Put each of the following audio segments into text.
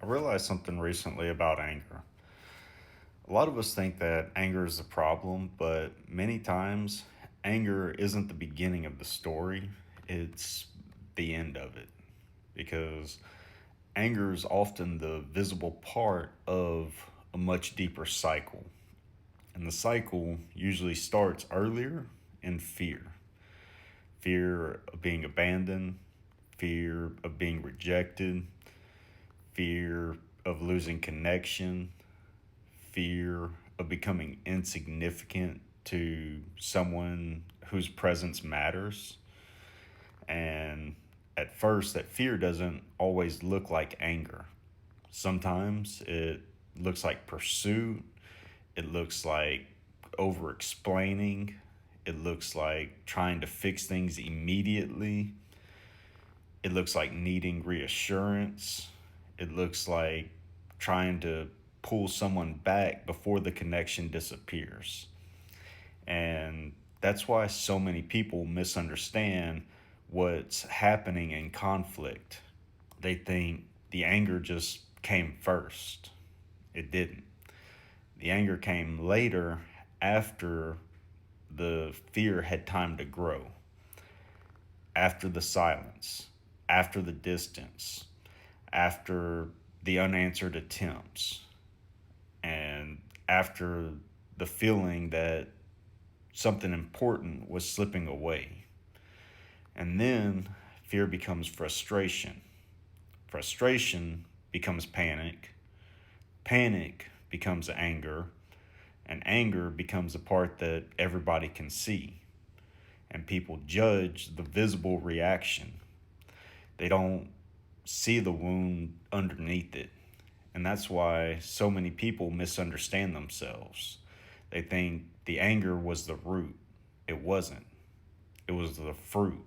I realized something recently about anger. A lot of us think that anger is the problem, but many times anger isn't the beginning of the story, it's the end of it. Because anger is often the visible part of a much deeper cycle. And the cycle usually starts earlier in fear fear of being abandoned, fear of being rejected, fear of losing connection, fear of becoming insignificant to someone whose presence matters. And at first, that fear doesn't always look like anger. Sometimes it looks like pursuit, it looks like over explaining, it looks like trying to fix things immediately, it looks like needing reassurance, it looks like trying to pull someone back before the connection disappears. And that's why so many people misunderstand what's happening in conflict. They think the anger just came first. It didn't. The anger came later after the fear had time to grow, after the silence, after the distance, after the unanswered attempts, and after the feeling that something important was slipping away. And then fear becomes frustration. Frustration becomes panic. Panic becomes anger. And anger becomes a part that everybody can see. And people judge the visible reaction. They don't see the wound underneath it. And that's why so many people misunderstand themselves. They think the anger was the root. It wasn't. It was the fruit.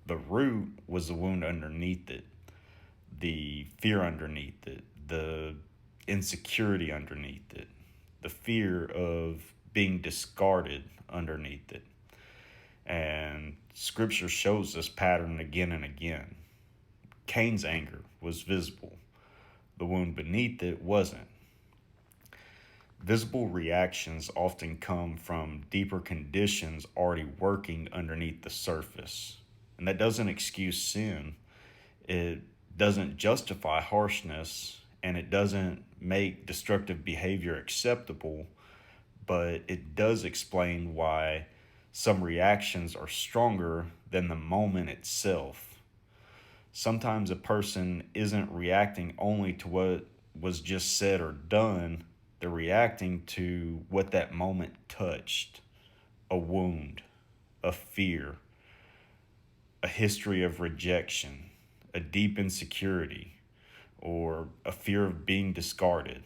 The root was the wound underneath it, the fear underneath it, the insecurity underneath it, the fear of being discarded underneath it. And scripture shows this pattern again and again. Cain's anger was visible. The wound beneath it wasn't. Visible reactions often come from deeper conditions already working underneath the surface. And that doesn't excuse sin. It doesn't justify harshness, and it doesn't make destructive behavior acceptable, but it does explain why some reactions are stronger than the moment itself. Sometimes a person isn't reacting only to what was just said or done, they're reacting to what that moment touched: a wound, a fear, a history of rejection, a deep insecurity, or a fear of being discarded.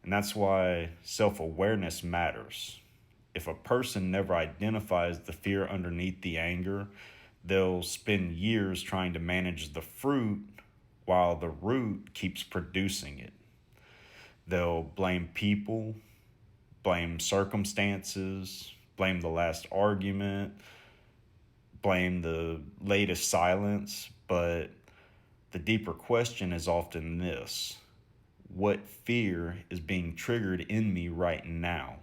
And that's why self awareness matters. If a person never identifies the fear underneath the anger, they'll spend years trying to manage the fruit while the root keeps producing it. They'll blame people, blame circumstances, blame the last argument, blame the latest silence, but the deeper question is often this: what fear is being triggered in me right now?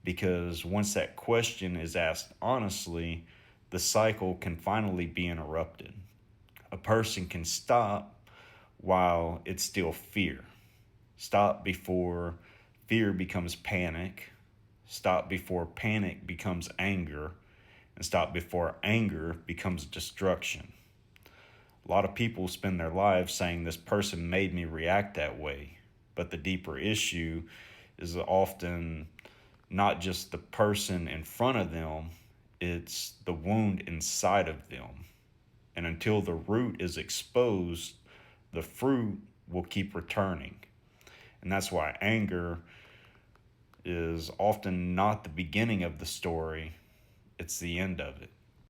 Because once that question is asked honestly, the cycle can finally be interrupted. A person can stop while it's still fear. Stop before fear becomes panic. Stop before panic becomes anger. And stop before anger becomes destruction. A lot of people spend their lives saying this person made me react that way. But the deeper issue is often not just the person in front of them, it's the wound inside of them. And until the root is exposed, the fruit will keep returning. And that's why anger is often not the beginning of the story, it's the end of it.